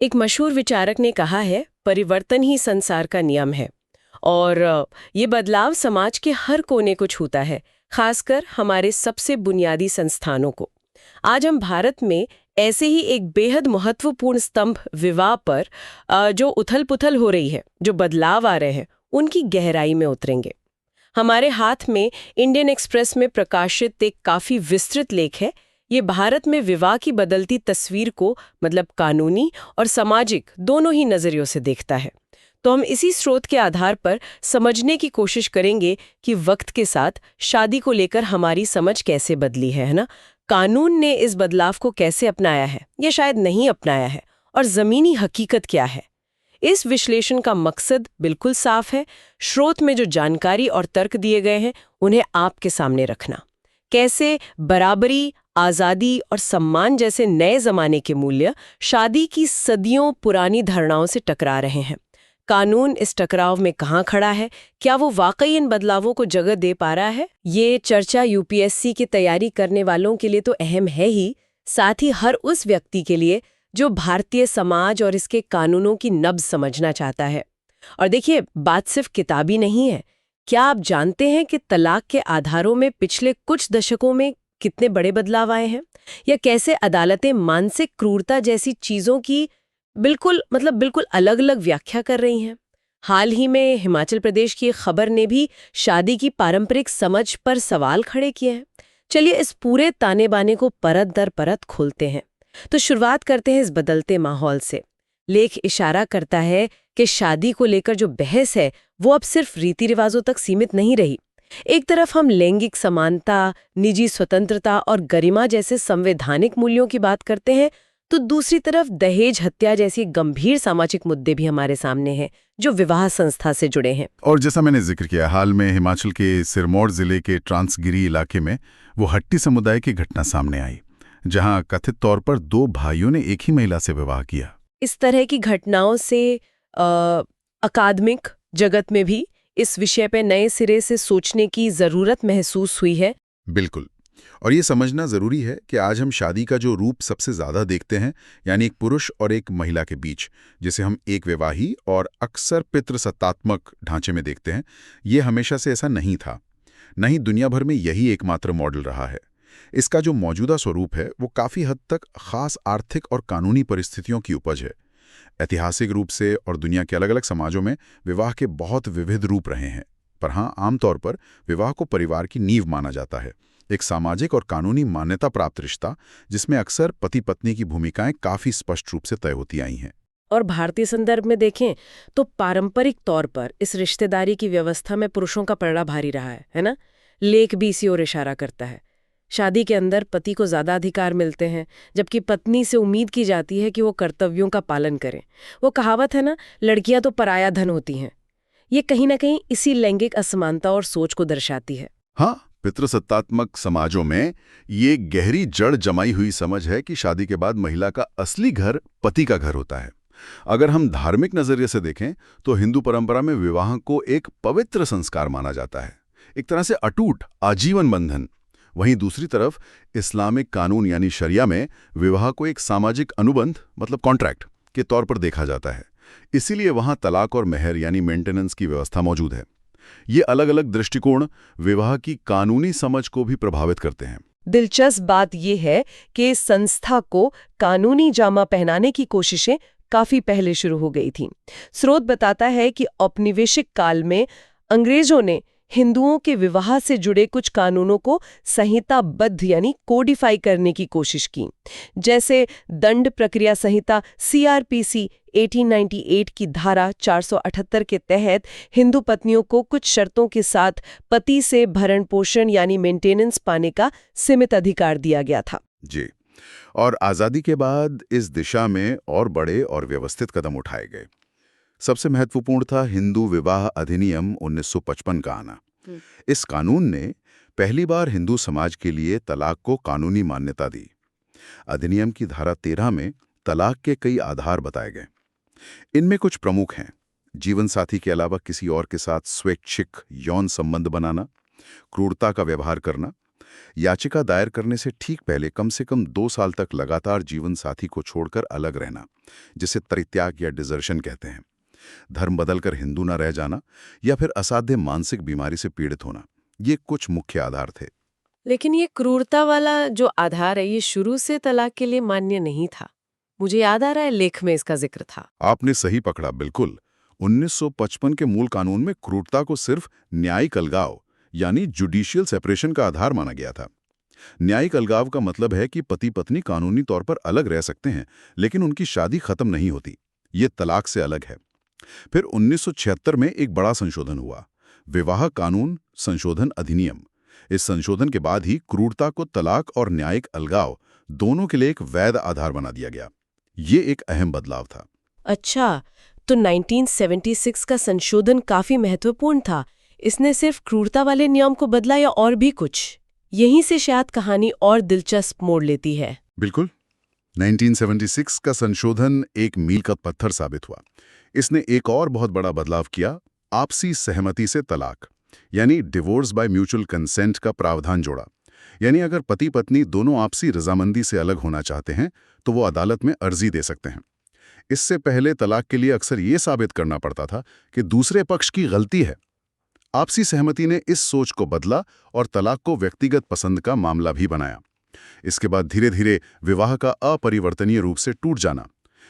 एक मशहूर विचारक ने कहा है, परिवर्तन ही संसार का नियम है। और ये बदलाव समाज के हर कोने को छूता है, खासकर हमारे सबसे बुनियादी संस्थानों को। आज हम भारत में ऐसे ही एक बेहद महत्वपूर्ण स्तंभ विवाह पर जो उथल-पुथल हो रही है, जो बदलाव आ रहे हैं, उनकी गहराई में उतरेंगे। हमारे हाथ में इंडियन एक्सप्रेस में प्रकाशित एक काफी विस्तृत लेख है। ये भारत में विवाह की बदलती तस्वीर को मतलब कानूनी और सामाजिक दोनों ही नजरियों से देखता है। तो हम इसी स्रोत के आधार पर समझने की कोशिश करेंगे कि वक्त के साथ शादी को लेकर हमारी समझ कैसे बदली है ना? कानून ने इस बदलाव को कैसे अपनाया है या शायद नहीं अपनाया है, और जमीनी हकीकत क्या है। इस विश्लेषण का मकसद बिल्कुल साफ है, स्रोत में जो जानकारी और तर्क दिए गए हैं उन्हें आपके सामने रखना। कैसे बराबरी, आज़ादी और सम्मान जैसे नए जमाने के मूल्य शादी की सदियों पुरानी धारणाओं से टकरा रहे हैं। कानून इस टकराव में कहाँ खड़ा है, क्या वो वाकई इन बदलावों को जगह दे पा रहा है? ये चर्चा यूपीएससी की तैयारी करने वालों के लिए तो अहम है ही, साथ ही हर उस व्यक्ति के लिए जो भारतीय समाज और इसके कानूनों की नब्ज समझना चाहता है। और देखिए, बात सिर्फ किताबी नहीं है। क्या आप जानते हैं कि तलाक के आधारों में पिछले कुछ दशकों में कितने बड़े बदलाव आए हैं, या कैसे अदालतें मानसिक क्रूरता जैसी चीजों की बिल्कुल अलग अलग व्याख्या कर रही हैं। हाल ही में हिमाचल प्रदेश की एक खबर ने भी शादी की पारंपरिक समझ पर सवाल खड़े किए हैं। चलिए इस पूरे ताने बाने को परत दर परत खोलते हैं। तो शुरुआत करते हैं इस बदलते माहौल से। लेख इशारा करता है कि शादी को लेकर जो बहस है वो अब सिर्फ रीति रिवाजों तक सीमित नहीं रही। एक तरफ हम लैंगिक समानता, निजी स्वतंत्रता और गरिमा जैसे संवैधानिक मूल्यों की बात करते हैं, तो दूसरी तरफ दहेज हत्या जैसी गंभीर सामाजिक मुद्दे भी हमारे सामने हैं, जो विवाह संस्था से जुड़े हैं। और जैसा मैंने जिक्र किया, हाल में हिमाचल के सिरमौर जिले के ट्रांसगिरी इलाके में वो हट्टी समुदाय की घटना सामने आई, जहां कथित तौर पर 2 भाइयों ने एक ही महिला से विवाह किया। इस तरह की घटनाओं से अकादमिक जगत में भी इस विषय पे नए सिरे से सोचने की जरूरत महसूस हुई है। बिल्कुल। और ये समझना जरूरी है कि आज हम शादी का जो रूप सबसे ज्यादा देखते हैं, यानी एक पुरुष और एक महिला के बीच, जिसे हम एक विवाही और अक्सर पितृसत्तात्मक ढांचे में देखते हैं, ये हमेशा से ऐसा नहीं था। नहीं, दुनिया भर में यही एकमात्र मॉडल रहा है। इसका जो मौजूदा स्वरूप है वो काफी हद तक खास आर्थिक और कानूनी परिस्थितियों की उपज है। ऐतिहासिक रूप से और दुनिया के अलग अलग समाजों में विवाह के बहुत विविध रूप रहे हैं, पर हाँ, आमतौर पर विवाह को परिवार की नींव माना जाता है, एक सामाजिक और कानूनी मान्यता प्राप्त रिश्ता जिसमें अक्सर पति पत्नी की भूमिकाएं काफी स्पष्ट रूप से तय होती आई हैं। और भारतीय संदर्भ में देखें तो पारंपरिक तौर पर इस रिश्तेदारी की व्यवस्था में पुरुषों का पलड़ा भारी रहा है ना? लेख भी इसी ओर इशारा करता है। शादी के अंदर पति को ज्यादा अधिकार मिलते हैं, जबकि पत्नी से उम्मीद की जाती है कि वो कर्तव्यों का पालन करें। वो कहावत है ना, लड़कियां तो पराया धन होती हैं। ये कहीं ना कहीं इसी लैंगिक असमानता और सोच को दर्शाती है। हाँ, पितृसत्तात्मक समाजों में ये गहरी जड़ जमाई हुई समझ है कि शादी के बाद महिला का असली घर पति का घर होता है। अगर हम धार्मिक नजरिए से देखें तो हिंदू परंपरा में विवाह को एक पवित्र संस्कार माना जाता है, एक तरह से अटूट आजीवन बंधन। वहीं दूसरी तरफ इस्लामिक कानून यानी शरिया में विवाह को एक सामाजिक अनुबंध मतलब कॉन्ट्रैक्ट के तौर पर देखा जाता है। इसीलिए वहां तलाक और मेहर यानी मेंटेनेंस की व्यवस्था मौजूद है। ये अलग अलग दृष्टिकोण विवाह की कानूनी समझ को भी प्रभावित करते हैं। दिलचस्प बात यह है कि इस संस्था को कानूनी जामा पहनाने की कोशिशें काफी पहले शुरू हो गई थीं। स्रोत बताता है कि औपनिवेशिक काल में अंग्रेजों ने हिंदुओं के विवाह से जुड़े कुछ कानूनों को संहिताबद्ध यानी कोडिफाई करने की कोशिश की। जैसे दंड प्रक्रिया संहिता सीआरपीसी 1898 की धारा 478 के तहत हिंदू पत्नियों को कुछ शर्तों के साथ पति से भरण पोषण यानी मेंटेनेंस पाने का सीमित अधिकार दिया गया था। जी। और आज़ादी के बाद इस दिशा में और बड़े और व्यवस्थित कदम उठाए गए। सबसे महत्वपूर्ण था हिंदू विवाह अधिनियम 1955 का आना। इस कानून ने पहली बार हिंदू समाज के लिए तलाक को कानूनी मान्यता दी। अधिनियम की धारा 13 में तलाक के कई आधार बताए गए। इनमें कुछ प्रमुख हैं: जीवन साथी के अलावा किसी और के साथ स्वैच्छिक यौन संबंध बनाना, क्रूरता का व्यवहार करना, याचिका दायर करने से ठीक पहले कम से कम 2 साल तक लगातार जीवन साथी को छोड़कर अलग रहना, जिसे परित्याग या डिजर्शन कहते हैं, धर्म बदलकर हिंदू न रह जाना या फिर असाध्य मानसिक बीमारी से पीड़ित होना, ये कुछ मुख्य आधार थे। लेकिन ये क्रूरता वाला जो आधार है ये शुरू से तलाक के लिए मान्य नहीं था। मुझे याद आ रहा है लेख में इसका जिक्र था। आपने सही पकड़ा, बिल्कुल। 1955 के मूल कानून में क्रूरता को सिर्फ न्यायिक अलगाव यानी जुडिशियल सेपरेशन का आधार माना गया था। न्यायिक अलगाव का मतलब है कि पति पत्नी कानूनी तौर पर अलग रह सकते हैं, लेकिन उनकी शादी खत्म नहीं होती। ये तलाक से अलग है। फिर 1976 में एक बड़ा संशोधन हुआ, विवाह कानून संशोधन अधिनियम। इस संशोधन के बाद ही क्रूरता को तलाक और न्यायिक अलगाव दोनों के लिए एक वैध आधार बना दिया गया। ये एक अहम बदलाव था। अच्छा, तो 1976 का संशोधन काफी महत्वपूर्ण था। इसने सिर्फ क्रूरता वाले नियम को बदला या और भी कुछ? यहीं से शायद कहानी और दिलचस्प मोड़ लेती है। बिल्कुल। 1976 का संशोधन एक मील का पत्थर साबित हुआ। इसने एक और बहुत बड़ा बदलाव किया, आपसी सहमति से तलाक यानी डिवोर्स बाय म्यूचुअल कंसेंट का प्रावधान जोड़ा। यानी अगर पति पत्नी दोनों आपसी रजामंदी से अलग होना चाहते हैं तो वो अदालत में अर्जी दे सकते हैं। इससे पहले तलाक के लिए अक्सर ये साबित करना पड़ता था कि दूसरे पक्ष की गलती है। आपसी सहमति ने इस सोच को बदला और तलाक को व्यक्तिगत पसंद का मामला भी बनाया। इसके बाद धीरे धीरे विवाह का अपरिवर्तनीय रूप से टूट जाना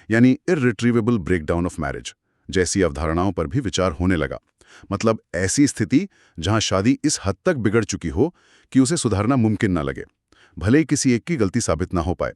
यानी इर्रिट्रीवेबल ब्रेकडाउन ऑफ मैरिज जैसी अवधारणाओं पर भी विचार होने लगा। मतलब ऐसी स्थिति जहां शादी इस हद तक बिगड़ चुकी हो कि उसे सुधारना मुमकिन ना लगे, भले ही किसी एक की गलती साबित ना हो पाए।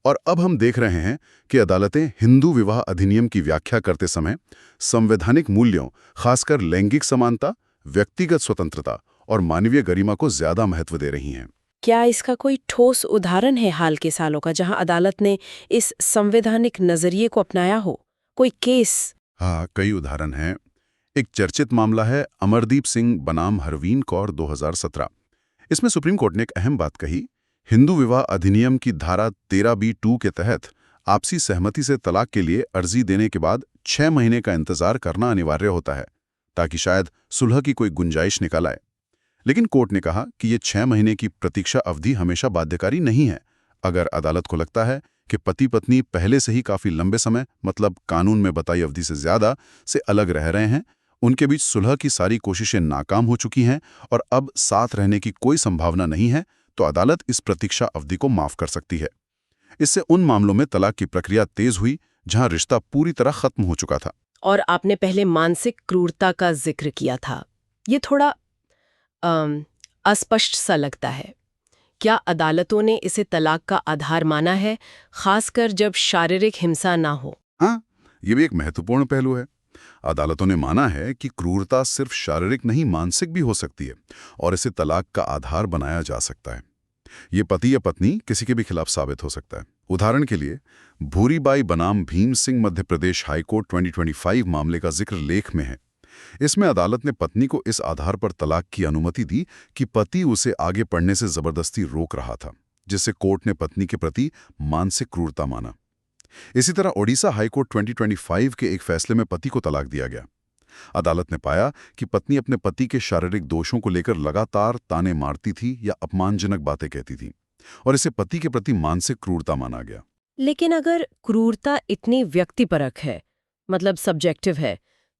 और अब हम देख रहे हैं कि अदालतें हिंदू विवाह अधिनियम की व्याख्या करते समय संवैधानिक मूल्यों, खासकर लैंगिक समानता, व्यक्तिगत स्वतंत्रता और मानवीय गरिमा को ज्यादा महत्व दे रही हैं। क्या इसका कोई ठोस उदाहरण है हाल के सालों का जहां अदालत ने इस संवैधानिक नजरिए को अपनाया हो? कोई केस? हाँ, कई उदाहरण हैं। एक चर्चित मामला है अमरदीप सिंह बनाम हरवीन कौर 2017। इसमें सुप्रीम कोर्ट ने एक अहम बात कही, हिंदू विवाह अधिनियम की धारा 13B(2) के तहत आपसी सहमति से तलाक के लिए अर्जी देने के बाद 6 महीने का इंतजार करना अनिवार्य होता है ताकि शायद सुलह की कोई गुंजाइश निकल आए। लेकिन कोर्ट ने कहा कि ये 6 महीने की प्रतीक्षा अवधि हमेशा बाध्यकारी नहीं है। अगर अदालत को लगता है कि पति पत्नी पहले से ही काफी लंबे समय, मतलब कानून में बताई अवधि से ज्यादा से अलग रह रहे हैं, उनके बीच सुलह की सारी कोशिशें नाकाम हो चुकी हैं और अब साथ रहने की कोई संभावना नहीं है, तो अदालत इस प्रतीक्षा अवधि को माफ कर सकती है। इससे उन मामलों में तलाक की प्रक्रिया तेज हुई जहां रिश्ता पूरी तरह खत्म हो चुका था। और आपने पहले मानसिक क्रूरता का जिक्र किया था। ये थोड़ा अस्पष्ट सा लगता है। क्या अदालतों ने इसे तलाक का आधार माना है, खासकर जब शारीरिक हिंसा ना हो? हाँ, ये भी एक महत्वपूर्ण पहलू है। अदालतों ने माना है कि क्रूरता सिर्फ शारीरिक नहीं, मानसिक भी हो सकती है और इसे तलाक का आधार बनाया जा सकता है। ये पति या पत्नी किसी के भी खिलाफ साबित हो सकता है। उदाहरण के लिए भूरीबाई बनाम भीम सिंह मध्य प्रदेश हाईकोर्ट 2025 मामले का जिक्र लेख में है। इसमें अदालत ने पत्नी को इस आधार पर तलाक की अनुमति दी कि पति उसे आगे पढ़ने से जबरदस्ती रोक रहा था, जिससे कोर्ट ने पत्नी के प्रति मानसिक क्रूरता माना। इसी तरह ओडिशा हाईकोर्ट 2025 के एक फैसले में पति को तलाक दिया गया। अदालत ने पाया कि पत्नी अपने पति के शारीरिक दोषों को लेकर लगातार ताने मारती थी या अपमानजनक बातें कहती थी और इसे पति के प्रति मानसिक क्रूरता माना गया। लेकिन अगर क्रूरता इतनी व्यक्तिपरक है, मतलब सब्जेक्टिव है,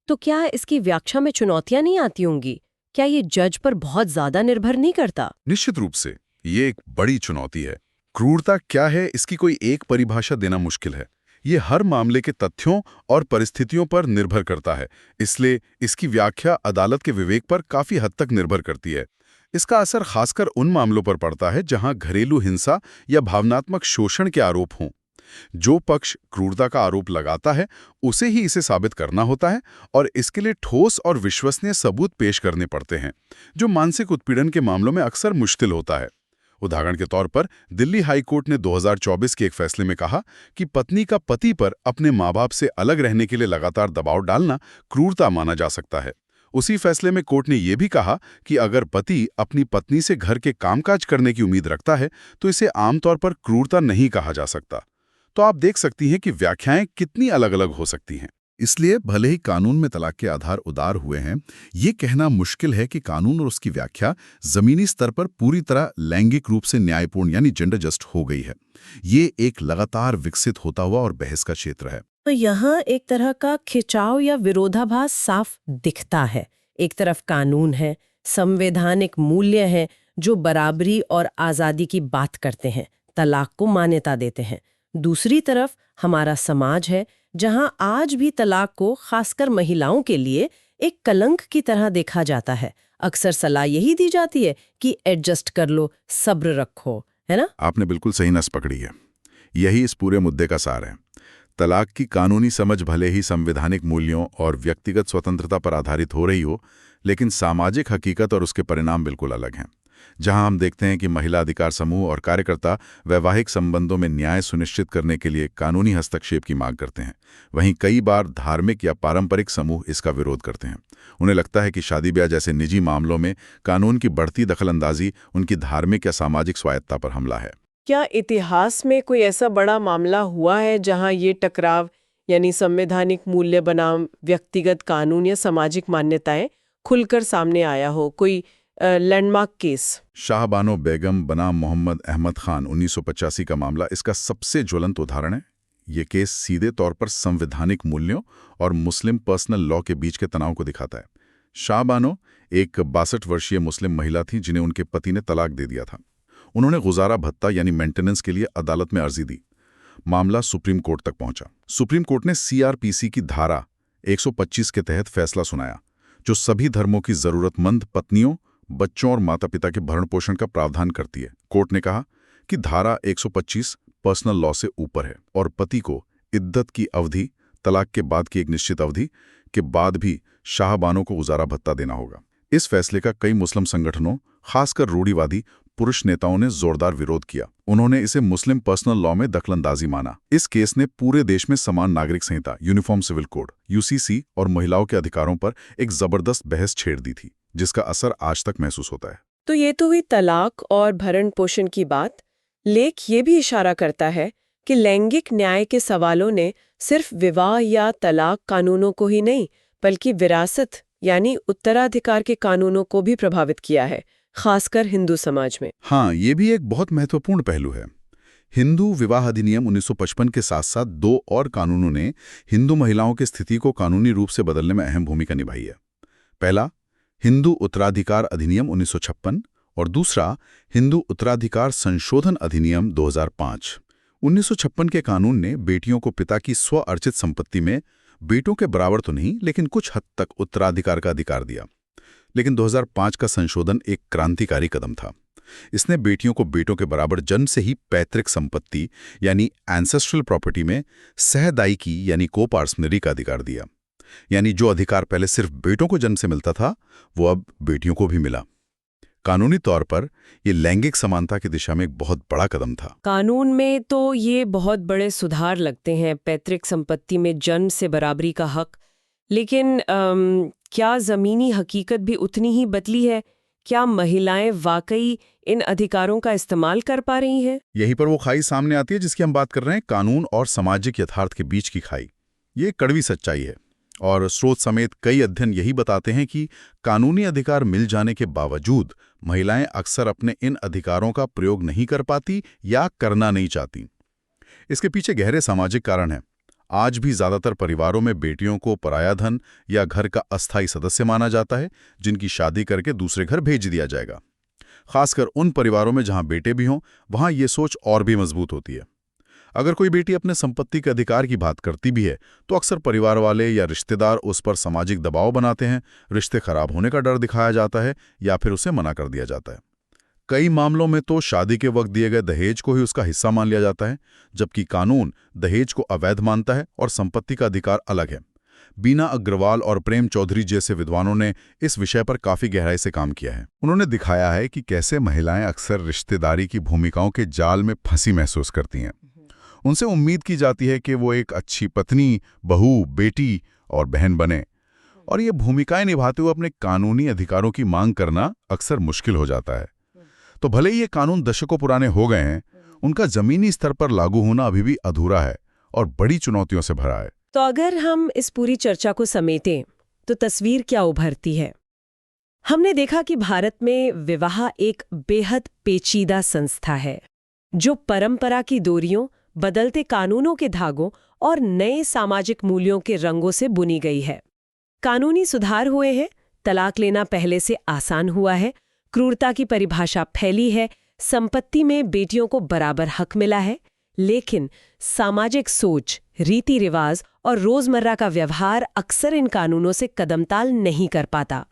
तो क्या इसकी व्याख्या में चुनौतियां नहीं आती होंगी? क्या ये जज पर बहुत ज्यादा निर्भर नहीं करता? निश्चित रूप से ये एक बड़ी चुनौती है। क्रूरता क्या है, इसकी कोई एक परिभाषा देना मुश्किल है। ये हर मामले के तथ्यों और परिस्थितियों पर निर्भर करता है, इसलिए इसकी व्याख्या अदालत के विवेक पर काफी हद तक निर्भर करती है। इसका असर खासकर उन मामलों पर पड़ता है जहां घरेलू हिंसा या भावनात्मक शोषण के आरोप हों। जो पक्ष क्रूरता का आरोप लगाता है उसे ही इसे साबित करना होता है और इसके लिए ठोस और विश्वसनीय सबूत पेश करने पड़ते हैं, जो मानसिक उत्पीड़न के मामलों में अक्सर मुश्किल होता है। उदाहरण के तौर पर दिल्ली हाईकोर्ट ने 2024 के एक फैसले में कहा कि पत्नी का पति पर अपने माँ बाप से अलग रहने के लिए लगातार दबाव डालना क्रूरता माना जा सकता है। उसी फैसले में कोर्ट ने यह भी कहा कि अगर पति अपनी पत्नी से घर के कामकाज करने की उम्मीद रखता है तो इसे आमतौर पर क्रूरता नहीं कहा जा सकता। तो आप देख सकती हैं कि व्याख्याएं कितनी अलग अलग हो सकती हैं। इसलिए भले ही कानून में तलाक के आधार उदार हुए हैं, ये कहना मुश्किल है कि कानून और उसकी व्याख्या जमीनी स्तर पर पूरी तरह लैंगिक रूप से न्यायपूर्ण यानी जेंडर जस्ट हो गई है। ये एक लगातार विकसित होता हुआ और बहस का क्षेत्र है। तो यहाँ एक तरह का खिंचाव या विरोधाभास साफ दिखता है। एक तरफ कानून है, संवैधानिक मूल्य हैं जो बराबरी और आज़ादी की बात करते हैं, तलाक को मान्यता देते हैं। दूसरी तरफ हमारा समाज है जहाँ आज भी तलाक को खासकर महिलाओं के लिए एक कलंक की तरह देखा जाता है। अक्सर सलाह यही दी जाती है कि एडजस्ट कर लो, सब्र रखो, है ना? आपने बिल्कुल सही नस पकड़ी है। यही इस पूरे मुद्दे का सार है। तलाक की कानूनी समझ भले ही संवैधानिक मूल्यों और व्यक्तिगत स्वतंत्रता पर आधारित हो रही हो, लेकिन सामाजिक हकीकत और उसके परिणाम बिल्कुल अलग हैं। जहां हम देखते हैं कि महिला अधिकार समूह और कार्यकर्ता वैवाहिक संबंधों में न्याय सुनिश्चित करने के लिए कानूनी हस्तक्षेप की मांग करते हैं, वहीं कई बार धार्मिक या पारंपरिक समूह इसका विरोध करते हैं। उन्हें लगता है कि शादी ब्याह जैसे निजी मामलों में कानून की बढ़ती दखलंदाजी उनकी धार्मिक या सामाजिक स्वायत्ता पर हमला है। क्या इतिहास में कोई ऐसा बड़ा मामला हुआ है जहां ये टकराव यानी संवैधानिक मूल्य बनाम व्यक्तिगत कानून या सामाजिक मान्यताएं खुलकर सामने आया हो? कोई लैंडमार्क केस? शाहबानो बेगम बनाम मोहम्मद अहमद खान 1985 का मामला इसका सबसे ज्वलंत उदाहरण है। ये केस सीधे तौर पर संवैधानिक मूल्यों और मुस्लिम पर्सनल लॉ के बीच के तनाव को दिखाता है। शाहबानो एक 62 वर्षीय मुस्लिम महिला थी जिन्हें उनके पति ने तलाक दे दिया था। उन्होंने गुजारा भत्ता यानी मेंटेनेंस के लिए अदालत में अर्जी दी। मामला सुप्रीम कोर्ट तक पहुंचा। सुप्रीम कोर्ट ने सीआरपीसी की धारा 125 के तहत फैसला सुनाया, जो सभी धर्मों की जरूरतमंद पत्नियों, बच्चों और माता पिता के भरण पोषण का प्रावधान करती है। कोर्ट ने कहा कि धारा 125 पर्सनल लॉ से ऊपर है और पति को इद्दत की अवधि, तलाक के बाद की एक निश्चित अवधि के बाद भी शाहबानों को गुजारा भत्ता देना होगा। इस फैसले का कई मुस्लिम संगठनों, खासकर रूढ़िवादी पुरुष नेताओं ने जोरदार विरोध किया। उन्होंने इसे मुस्लिम पर्सनल लॉ में दखलंदाजी माना। इस केस ने पूरे देश में समान नागरिक संहिता, यूनिफॉर्म सिविल कोड, यूसीसी और महिलाओं के अधिकारों पर एक जबरदस्त बहस छेड़ दी थी, जिसका असर आज तक महसूस होता है। तो ये तो हुई तलाक और भरण पोषण की बात। लेख ये भी इशारा करता है कि लैंगिक न्याय के सवालों ने सिर्फ विवाह या तलाक कानूनों को ही नहीं, बल्कि विरासत यानी उत्तराधिकार के कानूनों को भी प्रभावित किया है, खासकर हिंदू समाज में। हाँ, ये भी एक बहुत महत्वपूर्ण पहलू है। हिंदू विवाह अधिनियम 1955 के साथ साथ 2 और कानूनों ने हिंदू महिलाओं की स्थिति को कानूनी रूप से बदलने में अहम भूमिका निभाई है। पहला, हिंदू उत्तराधिकार अधिनियम 1956 और दूसरा, हिंदू उत्तराधिकार संशोधन अधिनियम 2005। 1956 के कानून ने बेटियों को पिता की स्व-अर्जित संपत्ति में बेटों के बराबर तो नहीं, लेकिन कुछ हद तक उत्तराधिकार का अधिकार दिया। लेकिन 2005 का संशोधन एक क्रांतिकारी कदम था। इसने बेटियों को बेटों के बराबर जन्म से ही पैतृक संपत्ति यानी एंसेस्ट्रल प्रॉपर्टी में सहदायिकी यानी कोपार्सनरी का अधिकार दिया। यानी जो अधिकार पहले सिर्फ बेटों को जन्म से मिलता था, वो अब बेटियों को भी मिला। कानूनी तौर पर ये लैंगिक समानता की दिशा में एक बहुत बड़ा कदम था। कानून में तो ये बहुत बड़े सुधार लगते हैं, पैतृक संपत्ति में जन्म से बराबरी का हक। लेकिन क्या ज़मीनी हकीकत भी उतनी ही बदली है? क्या महिलाएं वाकई इन अधिकारों का इस्तेमाल कर पा रही हैं? यहीं पर वो खाई सामने आती है जिसकी हम बात कर रहे हैं, कानून और सामाजिक यथार्थ के बीच की खाई। ये कड़वी सच्चाई है और स्रोत समेत कई अध्ययन यही बताते हैं कि कानूनी अधिकार मिल जाने के बावजूद महिलाएं अक्सर अपने इन अधिकारों का प्रयोग नहीं कर पाती या करना नहीं चाहती। इसके पीछे गहरे सामाजिक कारण हैं। आज भी ज्यादातर परिवारों में बेटियों को पराया धन या घर का अस्थायी सदस्य माना जाता है, जिनकी शादी करके दूसरे घर भेज दिया जाएगा। खासकर उन परिवारों में जहां बेटे भी हों, वहां ये सोच और भी मजबूत होती है। अगर कोई बेटी अपने संपत्ति के अधिकार की बात करती भी है, तो अक्सर परिवार वाले या रिश्तेदार उस पर सामाजिक दबाव बनाते हैं, रिश्ते खराब होने का डर दिखाया जाता है या फिर उसे मना कर दिया जाता है। कई मामलों में तो शादी के वक्त दिए गए दहेज को ही उसका हिस्सा मान लिया जाता है, जबकि कानून दहेज को अवैध मानता है और संपत्ति का अधिकार अलग है। बीना अग्रवाल और प्रेम चौधरी जैसे विद्वानों ने इस विषय पर काफी गहराई से काम किया है। उन्होंने दिखाया है कि कैसे महिलाएं अक्सर रिश्तेदारी की भूमिकाओं के जाल में फंसी महसूस करती हैं। उनसे उम्मीद की जाती है कि वो एक अच्छी पत्नी, बहू, बेटी और बहन बने, और ये भूमिकाएं निभाते हुए अपने कानूनी अधिकारों की मांग करना अक्सर मुश्किल हो जाता है। तो भले ही ये कानून दशकों पुराने हो गए हैं, उनका जमीनी स्तर पर लागू होना अभी भी अधूरा है और बड़ी चुनौतियों से भरा है। तो अगर हम इस पूरी चर्चा को समेटें तो तस्वीर क्या उभरती है? हमने देखा कि भारत में विवाह एक बेहद पेचीदा संस्था है जो परंपरा की डोरियों, बदलते कानूनों के धागों और नए सामाजिक मूल्यों के रंगों से बुनी गई है। कानूनी सुधार हुए हैं, तलाक लेना पहले से आसान हुआ है, क्रूरता की परिभाषा फैली है, संपत्ति में बेटियों को बराबर हक मिला है, लेकिन सामाजिक सोच, रीति रिवाज और रोजमर्रा का व्यवहार अक्सर इन कानूनों से कदमताल नहीं कर पाता।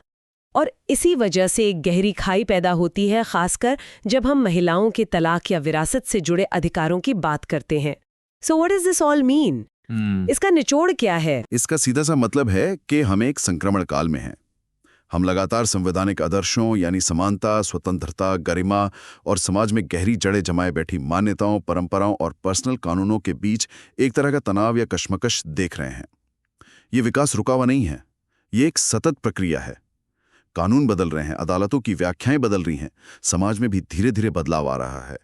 और इसी वजह से एक गहरी खाई पैदा होती है, खासकर जब हम महिलाओं के तलाक या विरासत से जुड़े अधिकारों की बात करते हैं। So what does this all mean? इसका निचोड़ क्या है? इसका सीधा सा मतलब है कि हम एक संक्रमण काल में हैं। हम लगातार संवैधानिक आदर्शों यानी समानता, स्वतंत्रता, गरिमा और समाज में गहरी जड़ें जमाए बैठी मान्यताओं, परंपराओं और पर्सनल कानूनों के बीच एक तरह का तनाव या कश्मकश देख रहे हैं। ये विकास रुका हुआ नहीं है, ये एक सतत प्रक्रिया है। कानून बदल रहे हैं, अदालतों की व्याख्याएं बदल रही हैं, समाज में भी धीरे धीरे बदलाव आ रहा है।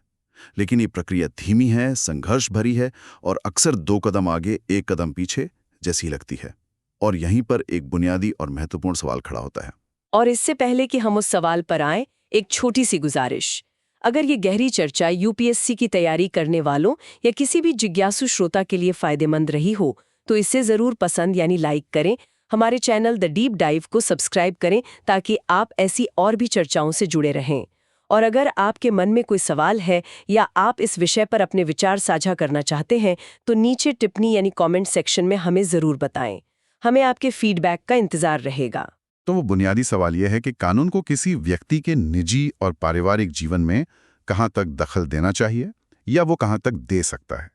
लेकिन ये प्रक्रिया धीमी है, संघर्ष भरी है और अक्सर 2 कदम आगे 1 कदम पीछे जैसी लगती है। और यहीं पर एक बुनियादी और महत्वपूर्ण सवाल खड़ा होता है। और इससे पहले कि हम उस सवाल पर आएं, एक छोटी सी गुजारिश। अगर ये गहरी चर्चा यूपीएससी की तैयारी करने वालों या किसी भी जिज्ञासु श्रोता के लिए फायदेमंद रही हो, तो इसे जरूर पसंद यानी लाइक करें। हमारे चैनल द डीप डाइव को सब्सक्राइब करें ताकि आप ऐसी और भी चर्चाओं से जुड़े रहें। और अगर आपके मन में कोई सवाल है या आप इस विषय पर अपने विचार साझा करना चाहते हैं, तो नीचे टिप्पणी यानी कमेंट सेक्शन में हमें ज़रूर बताएं। हमें आपके फीडबैक का इंतज़ार रहेगा। तो वो बुनियादी सवाल यह है कि कानून को किसी व्यक्ति के निजी और पारिवारिक जीवन में कहाँ तक दखल देना चाहिए या वो कहाँ तक दे सकता है,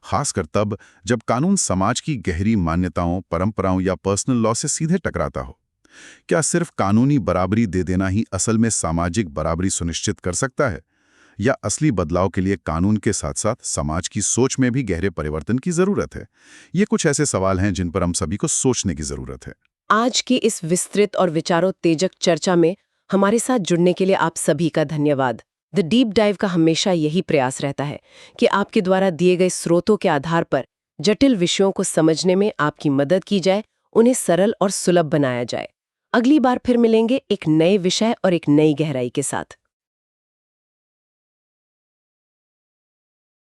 खासकर तब जब कानून समाज की गहरी मान्यताओं, परंपराओं या पर्सनल लॉ से सीधे टकराता हो। क्या सिर्फ कानूनी बराबरी दे देना ही असल में सामाजिक बराबरी सुनिश्चित कर सकता है, या असली बदलाव के लिए कानून के साथ साथ समाज की सोच में भी गहरे परिवर्तन की जरूरत है? ये कुछ ऐसे सवाल हैं जिन पर हम सभी को सोचने की जरूरत है। आज की इस विस्तृत और विचारोत्तेजक चर्चा में हमारे साथ जुड़ने के लिए आप सभी का धन्यवाद। द डीप डाइव का हमेशा यही प्रयास रहता है कि आपके द्वारा दिए गए स्रोतों के आधार पर जटिल विषयों को समझने में आपकी मदद की जाए, उन्हें सरल और सुलभ बनाया जाए। अगली बार फिर मिलेंगे एक नए विषय और एक नई गहराई के साथ।